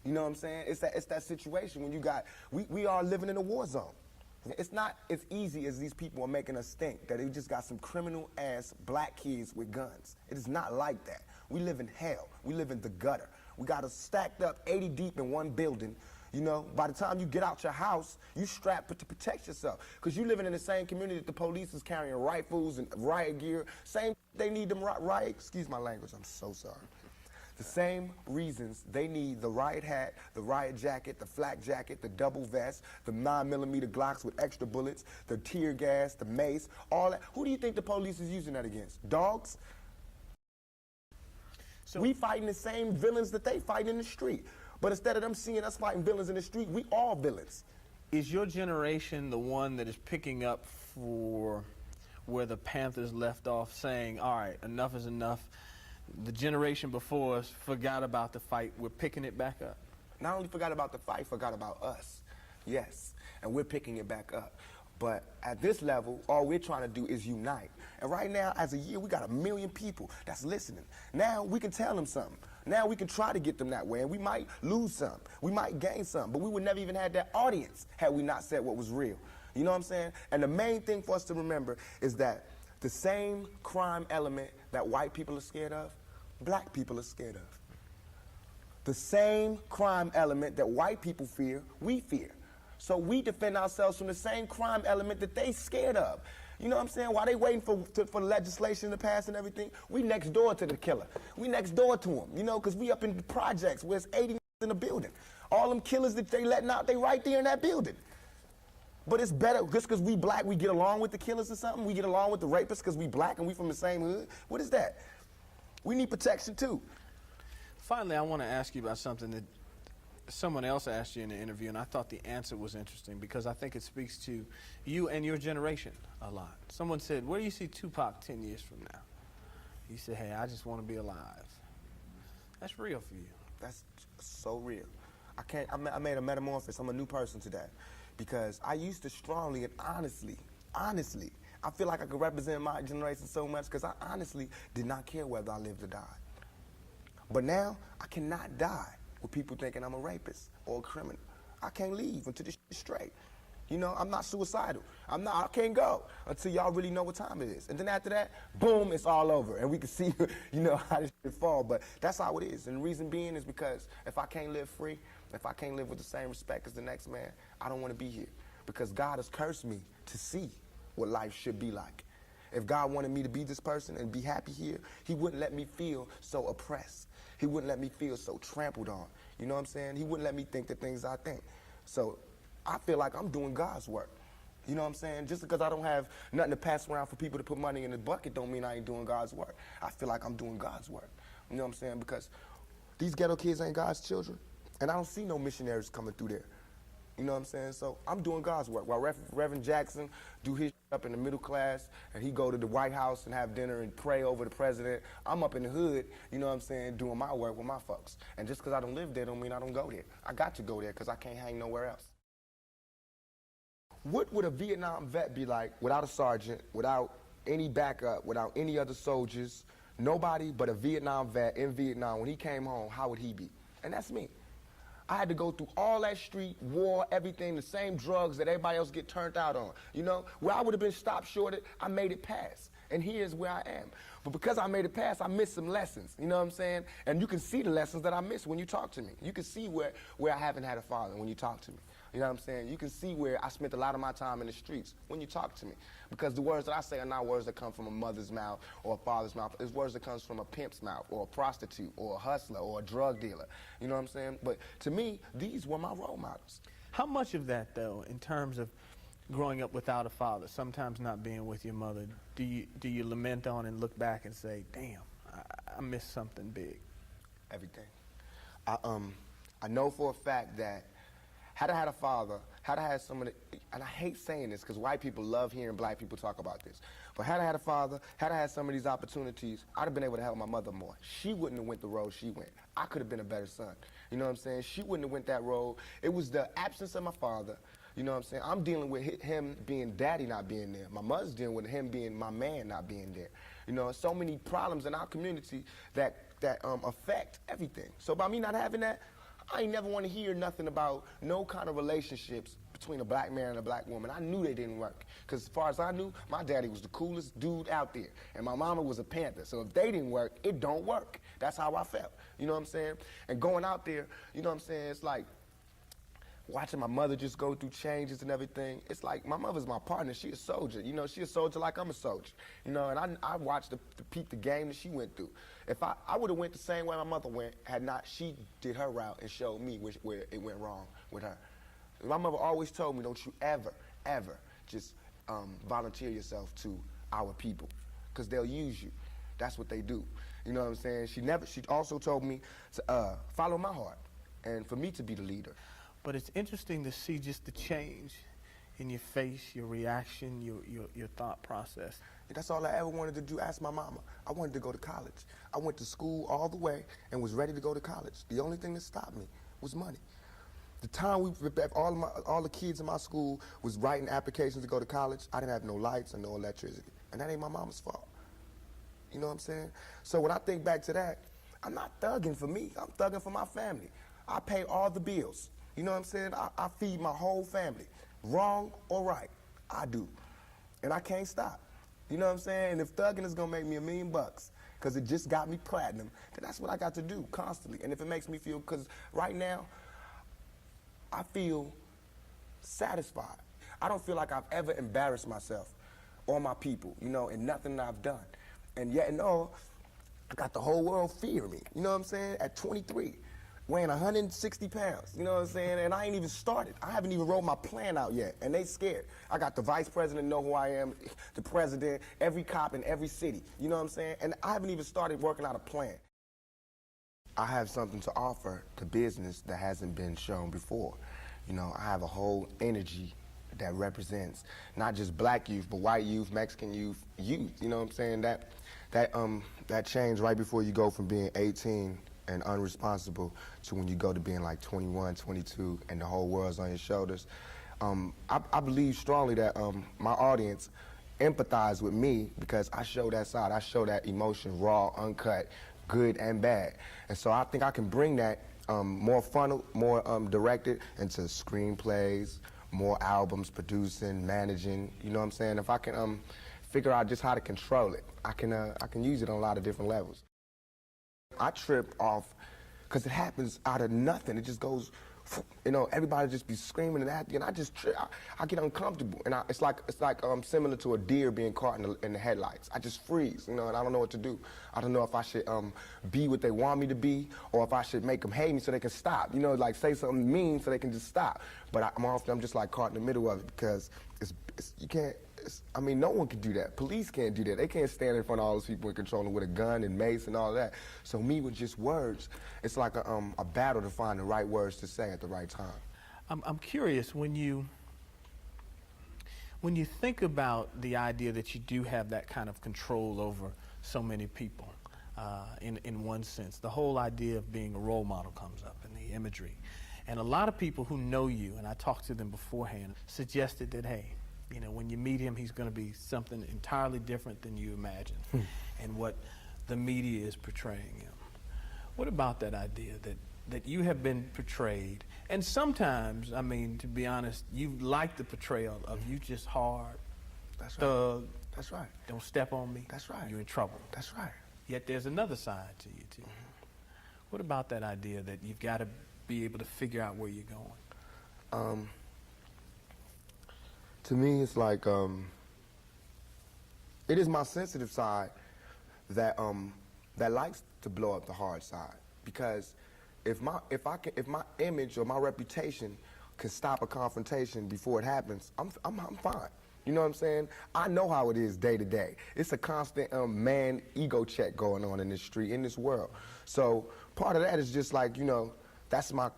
You know what I'm saying? It's that situation when you got, we are living in a war zone. It's not as easy as these people are making us think, that they just got some criminal-ass black kids with guns. It is not like that. We live in hell. We live in the gutter. We got us stacked up 80 deep in one building. You know, by the time you get out your house, you strapped to protect yourself. Because you living in the same community that the police is carrying rifles and riot gear. Same, they need them riot, excuse my language, I'm so sorry. The same reasons they need the riot hat, the riot jacket, the flak jacket, the double vest, the 9mm Glocks with extra bullets, the tear gas, the mace, all that. Who do you think the police is using that against? Dogs? So we fighting the same villains that they fight in the street. But instead of them seeing us fighting villains in the street, we all villains. Is your generation the one that is picking up for where the Panthers left off, saying, all right, enough is enough? The generation before us forgot about the fight. We're picking it back up. Not only forgot about the fight, forgot about us. Yes, and we're picking it back up. But at this level, all we're trying to do is unite. And right now, as a year, we got 1 million people that's listening. Now we can tell them something. Now we can try to get them that way, and we might lose some. We might gain some, but we would never even have that audience had we not said what was real. You know what I'm saying? And the main thing for us to remember is that the same crime element that white people are scared of, black people are scared of. The same crime element that white people fear, we fear. So we defend ourselves from the same crime element that they scared of. You know what I'm saying? While they waiting for legislation to pass and everything, we next door to the killer. We next door to him, you know, because we up in the projects where it's 80 in the building. All them killers that they letting out, they right there in that building. But it's better, just because we black, we get along with the killers or something? We get along with the rapists because we black and we from the same hood? What is that? We need protection too. Finally, I want to ask you about something that someone else asked you in the interview, and I thought the answer was interesting because I think it speaks to you and your generation a lot. Someone said, where do you see Tupac 10 years from now? You said, hey, I just want to be alive. That's real for you. That's so real. I made a metamorphosis. I'm a new person today. Because I used to strongly and honestly, I feel like I could represent my generation so much because I honestly did not care whether I lived or died. But now, I cannot die with people thinking I'm a rapist or a criminal. I can't leave until this shit's straight. You know, I'm not suicidal. I can't go until y'all really know what time it is. And then after that, boom, it's all over. And we can see, you know, how this shit fall. But that's how it is. And the reason being is because if I can't live free, if I can't live with the same respect as the next man, I don't want to be here. Because God has cursed me to see what life should be like. If God wanted me to be this person and be happy here, he wouldn't let me feel so oppressed. He wouldn't let me feel so trampled on. You know what I'm saying? He wouldn't let me think the things I think. So I feel like I'm doing God's work. You know what I'm saying? Just because I don't have nothing to pass around for people to put money in the bucket don't mean I ain't doing God's work. I feel like I'm doing God's work. You know what I'm saying? Because these ghetto kids ain't God's children. And I don't see no missionaries coming through there. You know what I'm saying? So I'm doing God's work. While Reverend Jackson do his up in the middle class, and he go to the White House and have dinner and pray over the president, I'm up in the hood, you know what I'm saying, doing my work with my folks. And just because I don't live there don't mean I don't go there. I got to go there because I can't hang nowhere else. What would a Vietnam vet be like without a sergeant, without any backup, without any other soldiers, nobody but a Vietnam vet in Vietnam? When he came home, how would he be? And that's me. I had to go through all that street, war, everything, the same drugs that everybody else get turned out on. You know, where I would have been stopped short, I made it past. And here's where I am. But because I made it past, I missed some lessons, you know what I'm saying? And you can see the lessons that I missed when you talk to me. You can see where I haven't had a father when you talk to me. You know what I'm saying? You can see where I spent a lot of my time in the streets when you talk to me. Because the words that I say are not words that come from a mother's mouth or a father's mouth. It's words that comes from a pimp's mouth or a prostitute or a hustler or a drug dealer. You know what I'm saying? But to me, these were my role models. How much of that, though, in terms of growing up without a father, sometimes not being with your mother, do you lament on and look back and say, damn, I missed something big? Everything. I know for a fact that had I had a father, had I had someone, and I hate saying this because white people love hearing black people talk about this, but had I had a father, had I had some of these opportunities, I'd have been able to help my mother more. She wouldn't have went the road she went. I could have been a better son. You know what I'm saying? She wouldn't have went that road. It was the absence of my father. You know what I'm saying? I'm dealing with him being daddy not being there. My mother's dealing with him being my man not being there. You know, so many problems in our community that affect everything. So by me not having that, I ain't never want to hear nothing about no kind of relationships between a black man and a black woman. I knew they didn't work. Because as far as I knew, my daddy was the coolest dude out there. And my mama was a Panther. So if they didn't work, it don't work. That's how I felt. You know what I'm saying? And going out there, you know what I'm saying, it's like watching my mother just go through changes and everything. It's like my mother's my partner. She a soldier. You know, she a soldier like I'm a soldier. You know, and I watched the peep the game that she went through. If I would have went the same way my mother went had not she did her route and showed me where it went wrong with her. My mother always told me, don't you ever, ever just volunteer yourself to our people, because they'll use you. That's what they do. You know what I'm saying? She also told me to follow my heart and for me to be the leader. But it's interesting to see just the change in your face, your reaction, your thought process. That's all I ever wanted to do. Ask my mama. I wanted to go to college. I went to school all the way and was ready to go to college. The only thing that stopped me was money. The time all the kids in my school was writing applications to go to college, I didn't have no lights and no electricity. And that ain't my mama's fault. You know what I'm saying? So when I think back to that, I'm not thugging for me. I'm thugging for my family. I pay all the bills. You know what I'm saying? I feed my whole family. Wrong or right, I do. And I can't stop. You know what I'm saying? And if thugging is gonna make me $1 million, because it just got me platinum, then that's what I got to do constantly. And if it makes me feel, because right now, I feel satisfied. I don't feel like I've ever embarrassed myself or my people, you know, in nothing that I've done. And yet and all, I got the whole world fearing me. You know what I'm saying? At 23. Weighing 160 pounds, you know what I'm saying? And I ain't even started. I haven't even rolled my plan out yet, and they scared. I got the vice president know who I am, the president, every cop in every city, you know what I'm saying? And I haven't even started working out a plan. I have something to offer to business that hasn't been shown before. You know, I have a whole energy that represents not just black youth, but white youth, Mexican youth, you know what I'm saying? That change right before you go from being 18 and unresponsible to when you go to being like 21, 22, and the whole world's on your shoulders. I believe strongly that my audience empathize with me because I show that side. I show that emotion, raw, uncut, good and bad. And so I think I can bring that more funnel, more directed into screenplays, more albums, producing, managing, you know what I'm saying? If I can figure out just how to control it, I can use it on a lot of different levels. I trip off because it happens out of nothing. It just goes, you know, everybody just be screaming and acting, and I just trip. I get uncomfortable, and it's like similar to a deer being caught in the headlights. I just freeze, you know, and I don't know what to do. I don't know if I should be what they want me to be, or if I should make them hate me so they can stop. You know, like say something mean so they can just stop. But I'm just like caught in the middle of it because you can't. I mean, no one can do that. Police can't do that. They can't stand in front of all those people and control them with a gun and mace and all that. So me with just words, it's like a battle to find the right words to say at the right time. I'm curious, when you think about the idea that you do have that kind of control over so many people, in one sense, the whole idea of being a role model comes up in the imagery. And a lot of people who know you, and I talked to them beforehand, suggested that, hey, you know, when you meet him, he's going to be something entirely different than you imagine and what the media is portraying him. What about that idea that you have been portrayed? And sometimes, I mean, to be honest, you like the portrayal of you just hard, That's right. thug. That's right. Don't step on me. That's right. You're in trouble. That's right. Yet there's another side to you, too. What about that idea that you've got to be able to figure out where you're going? To me, it's like it is my sensitive side that likes to blow up the hard side, because if my image or my reputation can stop a confrontation before it happens, I'm fine. You know what I'm saying? I know how it is day to day. It's a constant man ego check going on in this street, in this world. So part of that is just like, you know, that's my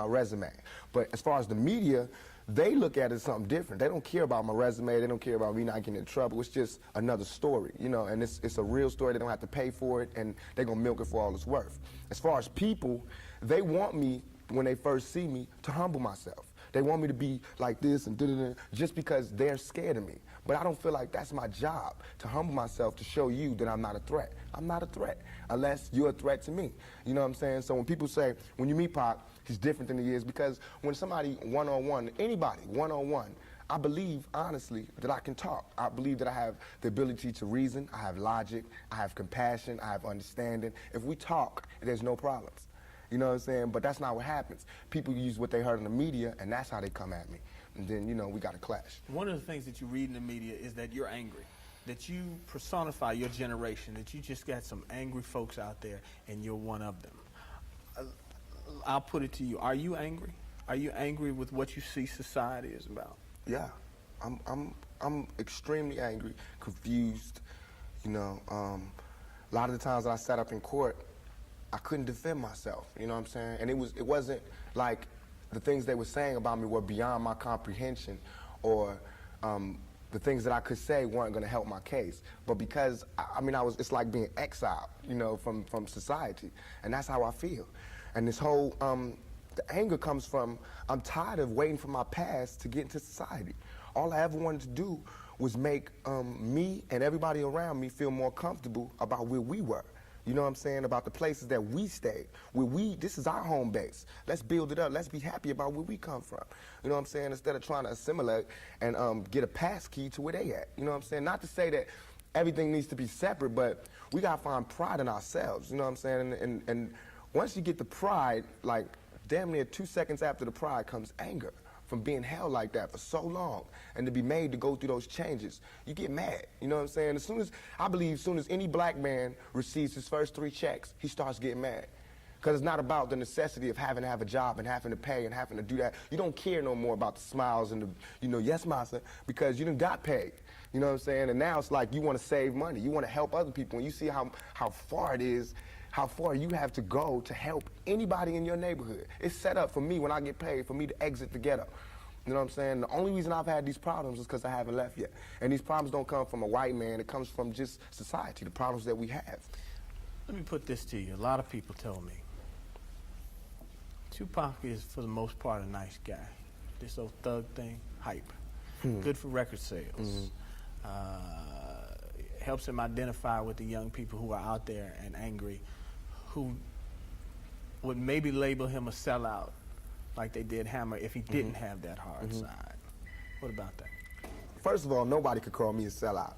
resume. But as far as the media, they look at it as something different. They don't care about my resume. They don't care about me not getting in trouble. It's just another story, you know, and it's a real story. They don't have to pay for it, and they're going to milk it for all it's worth. As far as people, they want me, when they first see me, to humble myself. They want me to be like this and da-da-da, just because they're scared of me. But I don't feel like that's my job, to humble myself to show you that I'm not a threat. I'm not a threat unless you're a threat to me. You know what I'm saying? So when people say, when you meet Pac, he's different than he is, because when somebody one-on-one, anybody one-on-one, I believe, honestly, that I can talk. I believe that I have the ability to reason, I have logic, I have compassion, I have understanding. If we talk, there's no problems. You know what I'm saying? But that's not what happens. People use what they heard in the media, and that's how they come at me. And then, you know, we got to clash. One of the things that you read in the media is that you're angry, that you personify your generation, that you just got some angry folks out there, and you're one of them. I'll put it to you. Are you angry? Are you angry with what you see society is about? Yeah, I'm extremely angry, confused. You know, a lot of the times that I sat up in court, I couldn't defend myself. You know what I'm saying? And it wasn't like the things they were saying about me were beyond my comprehension, or the things that I could say weren't going to help my case. But because it's like being exiled, you know, from society, and that's how I feel. And this whole the anger comes from, I'm tired of waiting for my past to get into society. All I ever wanted to do was make me and everybody around me feel more comfortable about where we were. You know what I'm saying? About the places that we stayed. This is our home base. Let's build it up. Let's be happy about where we come from. You know what I'm saying? Instead of trying to assimilate and get a pass key to where they at. You know what I'm saying? Not to say that everything needs to be separate, but we gotta find pride in ourselves. You know what I'm saying? And once you get the pride, like, damn near 2 seconds after the pride comes anger from being held like that for so long, and to be made to go through those changes. You get mad, you know what I'm saying? I believe as soon as any black man receives his first 3 checks, he starts getting mad. Because it's not about the necessity of having to have a job and having to pay and having to do that. You don't care no more about the smiles and the, you know, yes, massa, because you done got paid. You know what I'm saying? And now it's like you want to save money. You want to help other people. And you see how far it is, how far you have to go to help anybody in your neighborhood. It's set up for me when I get paid for me to exit the ghetto. You know what I'm saying? The only reason I've had these problems is because I haven't left yet. And these problems don't come from a white man. It comes from just society, the problems that we have. Let me put this to you. A lot of people tell me Tupac is, for the most part, a nice guy. This old thug thing, hype. Good for record sales. Helps him identify with the young people who are out there and angry, who would maybe label him a sellout, like they did Hammer, if he didn't have that hard side. What about that? First of all, nobody could call me a sellout.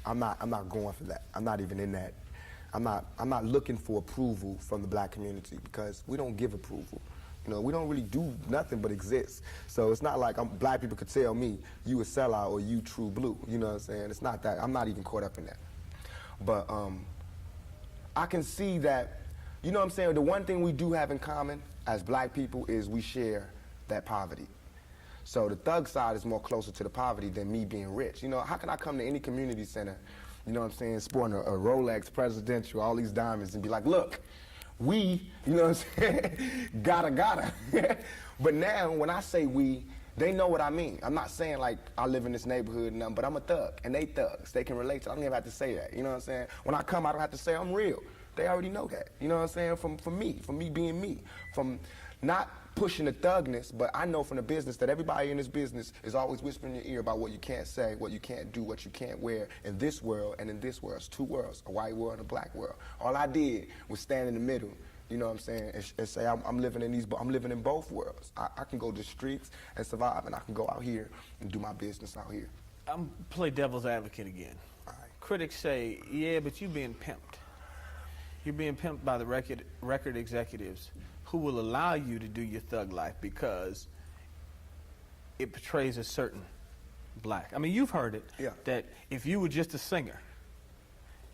I'm not going for that. I'm not even in that. I'm not looking for approval from the black community, because we don't give approval. You know, we don't really do nothing but exist. So it's not like black people could tell me, you a sellout or you true blue. You know what I'm saying? It's not that. I'm not even caught up in that. But I can see that, you know what I'm saying, the one thing we do have in common as black people is we share that poverty. So the thug side is more closer to the poverty than me being rich. You know, how can I come to any community center, you know what I'm saying, sporting a Rolex Presidential, all these diamonds, and be like, look, we, you know what I'm saying, gotta. But now, when I say we, they know what I mean. I'm not saying like I live in this neighborhood and nothing, but I'm a thug, and they thugs. They can relate to it. I don't even have to say that, you know what I'm saying? When I come, I don't have to say I'm real. They already know that, you know what I'm saying? From me being me, from not pushing the thugness, but I know from the business that everybody in this business is always whispering in your ear about what you can't say, what you can't do, what you can't wear in this world and in this world. It's 2 worlds, a white world and a black world. All I did was stand in the middle, you know what I'm saying, and say I'm living in both worlds. I can go to the streets and survive, and I can go out here and do my business out here. I'm play devil's advocate again. All right. Critics say, yeah, but you're being pimped. You're being pimped by the record executives who will allow you to do your thug life because it portrays a certain black. I mean, you've heard it, yeah, that if you were just a singer,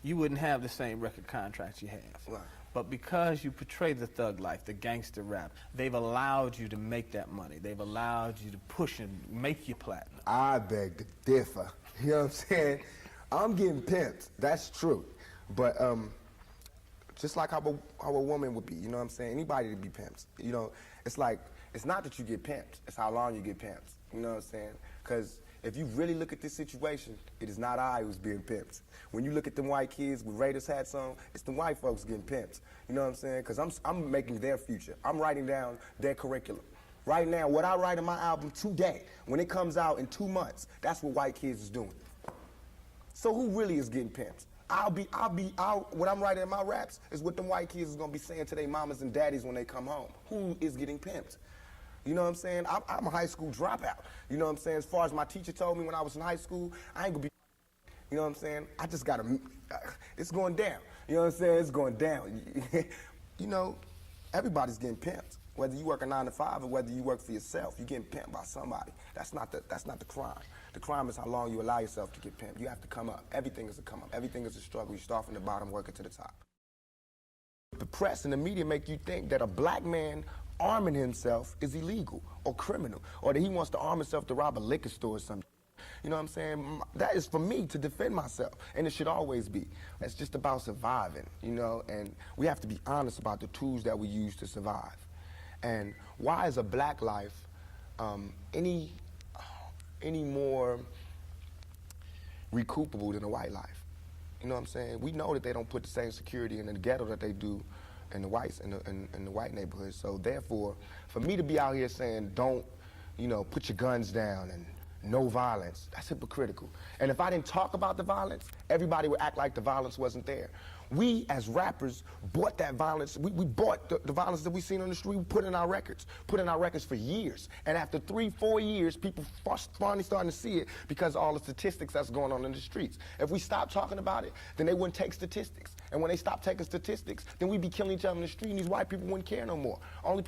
you wouldn't have the same record contracts you have. Right. But because you portray the thug life, the gangster rap, they've allowed you to make that money. They've allowed you to push and make you platinum. I beg to differ. You know what I'm saying? I'm getting pimped. That's true. But just like how a woman would be, you know what I'm saying? Anybody to be pimped. You know, it's like, it's not that you get pimped, it's how long you get pimped. You know what I'm saying? Because if you really look at this situation, it is not I who's being pimped. When you look at them white kids with Raiders hats on, it's the white folks getting pimped. You know what I'm saying? Because I'm making their future. I'm writing down their curriculum. Right now, what I write in my album today, when it comes out in 2 months, that's what white kids is doing. So who really is getting pimped? What I'm writing in my raps is what them white kids is gonna be saying to their mamas and daddies when they come home. Who is getting pimped? You know what I'm saying? I'm a high school dropout. You know what I'm saying? As far as my teacher told me when I was in high school, I ain't gonna be, you know what I'm saying? I just gotta, it's going down. You know what I'm saying? It's going down. You know, everybody's getting pimped. Whether you work a 9 to 5 or whether you work for yourself, you're getting pimped by somebody. That's not the crime. The crime is how long you allow yourself to get pimped. You have to come up. Everything is a come up. Everything is a struggle. You start from the bottom, working to the top. The press and the media make you think that a black man arming himself is illegal or criminal, or that he wants to arm himself to rob a liquor store or something. You know what I'm saying? That is for me to defend myself, and it should always be. It's just about surviving, you know, and we have to be honest about the tools that we use to survive. And why is a black life any more recoupable than a white life? You know what I'm saying? We know that they don't put the same security in the ghetto that they do in the whites in the white neighborhoods. So therefore, for me to be out here saying don't, you know, put your guns down and no violence, that's hypocritical. And if I didn't talk about the violence, everybody would act like the violence wasn't there. We, as rappers, bought that violence. We bought the violence that we seen on the street. We put in our records for years. And after 3-4 years, people finally starting to see it because of all the statistics that's going on in the streets. If we stop talking about it, then they wouldn't take statistics. And when they stop taking statistics, then we'd be killing each other in the street, and these white people wouldn't care no more. Only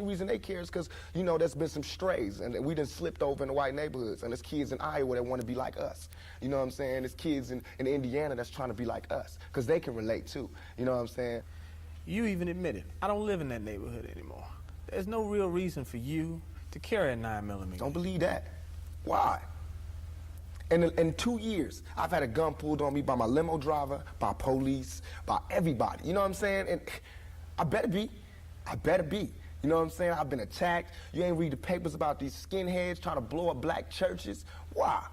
reason they care is because, you know, there's been some strays, and we done slipped over in the white neighborhoods, and there's kids in Iowa that want to be like us. You know what I'm saying? There's kids in Indiana that's trying to be like us, because they can relate too. You know what I'm saying? You even admitted, I don't live in that neighborhood anymore. There's no real reason for you to carry a 9mm. Don't believe that. Why? In 2 years, I've had a gun pulled on me by my limo driver, by police, by everybody. You know what I'm saying? And I better be. I better be. You know what I'm saying? I've been attacked. You ain't read the papers about these skinheads trying to blow up black churches. Why?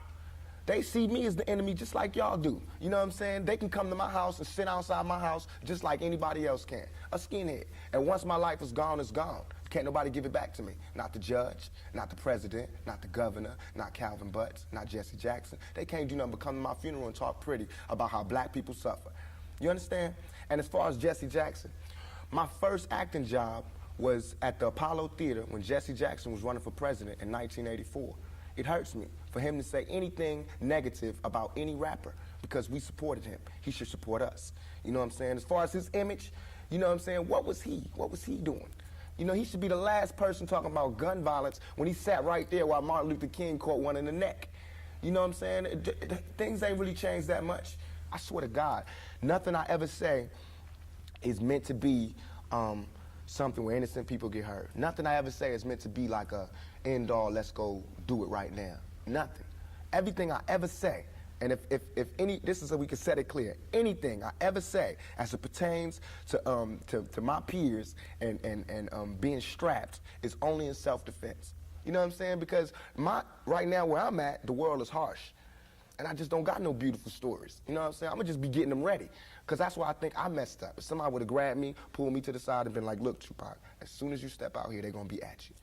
They see me as the enemy just like y'all do. You know what I'm saying? They can come to my house and sit outside my house just like anybody else can. A skinhead. And once my life is gone, it's gone. Can't nobody give it back to me. Not the judge, not the president, not the governor, not Calvin Butts, not Jesse Jackson. They can't do nothing but come to my funeral and talk pretty about how black people suffer. You understand? And as far as Jesse Jackson, my first acting job was at the Apollo Theater when Jesse Jackson was running for president in 1984. It hurts me for him to say anything negative about any rapper because we supported him. He should support us. You know what I'm saying? As far as his image, you know what I'm saying? What was he doing? You know, he should be the last person talking about gun violence when he sat right there while Martin Luther King caught one in the neck. You know what I'm saying? Things ain't really changed that much. I swear to God, nothing I ever say is meant to be something where innocent people get hurt. Nothing I ever say is meant to be like a end all, let's go do it right now. Nothing. Everything I ever say, and if any, this is so we can set it clear, anything I ever say as it pertains to my peers and being strapped is only in self-defense. You know what I'm saying? Because right now where I'm at, the world is harsh. And I just don't got no beautiful stories. You know what I'm saying? I'm gonna just be getting them ready. Because that's why I think I messed up. If somebody would have grabbed me, pulled me to the side and been like, look, Tupac, as soon as you step out here, they're gonna be at you.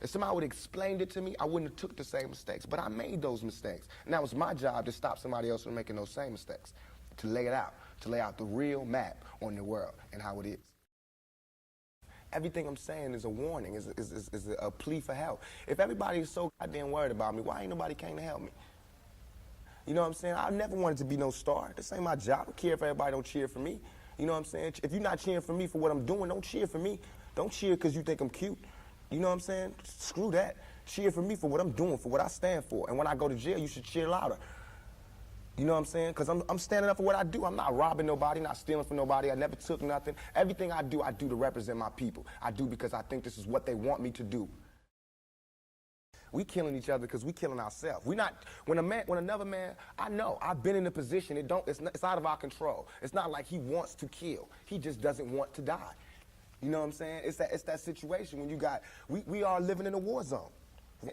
If somebody would have explained it to me, I wouldn't have took the same mistakes. But I made those mistakes. And that was my job to stop somebody else from making those same mistakes. To lay it out. To lay out the real map on the world and how it is. Everything I'm saying is a warning, is a plea for help. If everybody is so goddamn worried about me, why ain't nobody came to help me? You know what I'm saying? I never wanted to be no star. This ain't my job. I don't care if everybody don't cheer for me. You know what I'm saying? If you're not cheering for me for what I'm doing, don't cheer for me. Don't cheer because you think I'm cute. You know what I'm saying? Screw that. Cheer for me for what I'm doing, for what I stand for. And when I go to jail, you should cheer louder. You know what I'm saying? Because I'm standing up for what I do. I'm not robbing nobody, not stealing from nobody. I never took nothing. Everything I do to represent my people. I do because I think this is what they want me to do. We killing each other because we killing ourselves. We not, when another man, I know, I've been in a position, it's out of our control. It's not like he wants to kill. He just doesn't want to die. You know what I'm saying? It's that situation when you got, we are living in a war zone.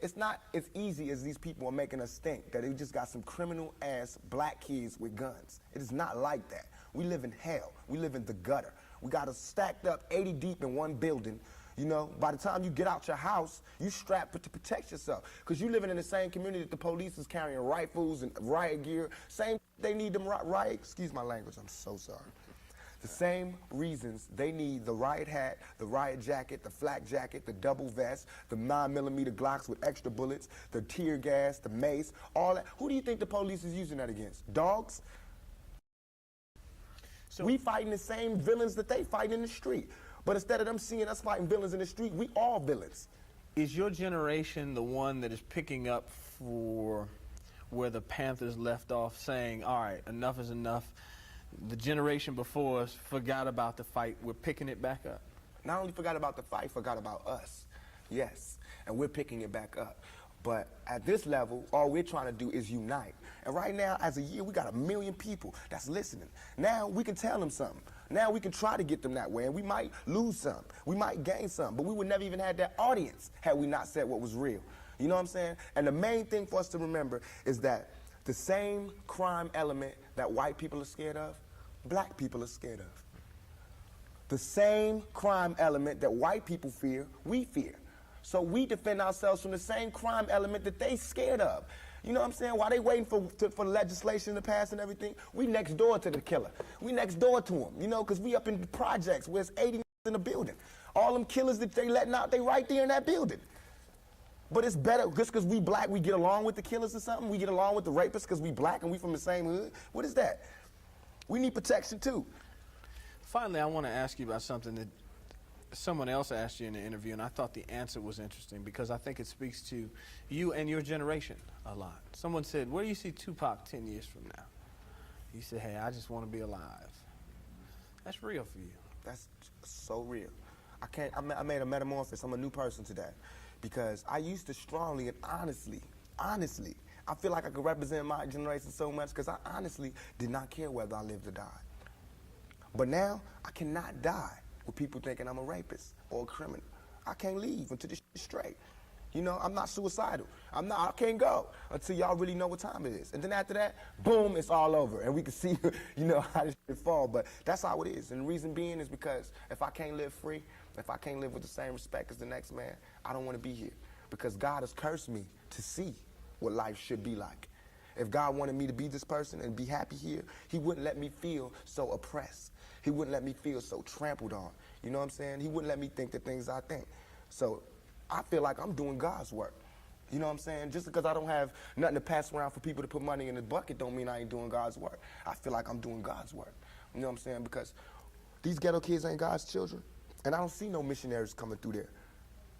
It's not as easy as these people are making us think, that they just got some criminal ass black kids with guns. It is not like that. We live in hell. We live in the gutter. We got us stacked up 80 deep in one building, You know, by the time you get out your house, you strapped to protect yourself. Because you living in the same community that the police is carrying rifles and riot gear. Same, they need them riot, excuse my language, I'm so sorry. The same reasons they need the riot hat, the riot jacket, the flak jacket, the double vest, the 9mm Glocks with extra bullets, the tear gas, the mace, all that. Who do you think the police is using that against? Dogs? So we fighting the same villains that they fight in the street. But instead of them seeing us fighting villains in the street, we all villains. Is your generation the one that is picking up for where the Panthers left off, saying, all right, enough is enough? The generation before us forgot about the fight. We're picking it back up. Not only forgot about the fight, forgot about us. Yes, and we're picking it back up. But at this level, all we're trying to do is unite. And right now, as a year, we got 1 million people that's listening. Now we can tell them something. Now we can try to get them that way, and we might lose some. We might gain some, but we would never even have that audience had we not said what was real. You know what I'm saying? And the main thing for us to remember is that the same crime element that white people are scared of, black people are scared of. The same crime element that white people fear, we fear. So we defend ourselves from the same crime element that they scared of. You know what I'm saying? While they waiting for legislation to pass and everything, we next door to the killer. We next door to him, you know, because we up in the projects where it's 80 in the building. All them killers that they letting out, they right there in that building. But it's better, just because we black, we get along with the killers or something? We get along with the rapists because we black and we from the same hood? What is that? We need protection too. Finally, I want to ask you about something that someone else asked you in the interview, and I thought the answer was interesting because I think it speaks to you and your generation a lot. Someone said, where do you see Tupac 10 years from now? You said, hey, I just want to be alive. That's real for you. That's so real. I made a metamorphosis. I'm a new person today because I used to strongly and honestly, I feel like I could represent my generation so much because I honestly did not care whether I lived or died. But now, I cannot die with people thinking I'm a rapist or a criminal. I can't leave until this shit's straight. You know, I'm not suicidal. I can't go until y'all really know what time it is. And then after that, boom, it's all over. And we can see, you know, how this shit fall. But that's how it is. And the reason being is because if I can't live free, if I can't live with the same respect as the next man, I don't want to be here. Because God has cursed me to see what life should be like. If God wanted me to be this person and be happy here, he wouldn't let me feel so oppressed. He wouldn't let me feel so trampled on. You know what I'm saying? He wouldn't let me think the things I think. So I feel like I'm doing God's work. You know what I'm saying? Just because I don't have nothing to pass around for people to put money in the bucket don't mean I ain't doing God's work. I feel like I'm doing God's work. You know what I'm saying? Because these ghetto kids ain't God's children. And I don't see no missionaries coming through there.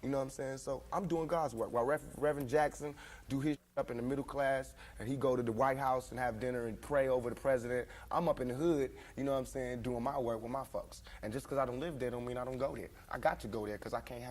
You know what I'm saying? So I'm doing God's work. While Reverend Jackson do his up in the middle class and he go to the White House and have dinner and pray over the president, I'm up in the hood, you know what I'm saying, doing my work with my folks. And just because I don't live there don't mean I don't go there. I got to go there because I can't have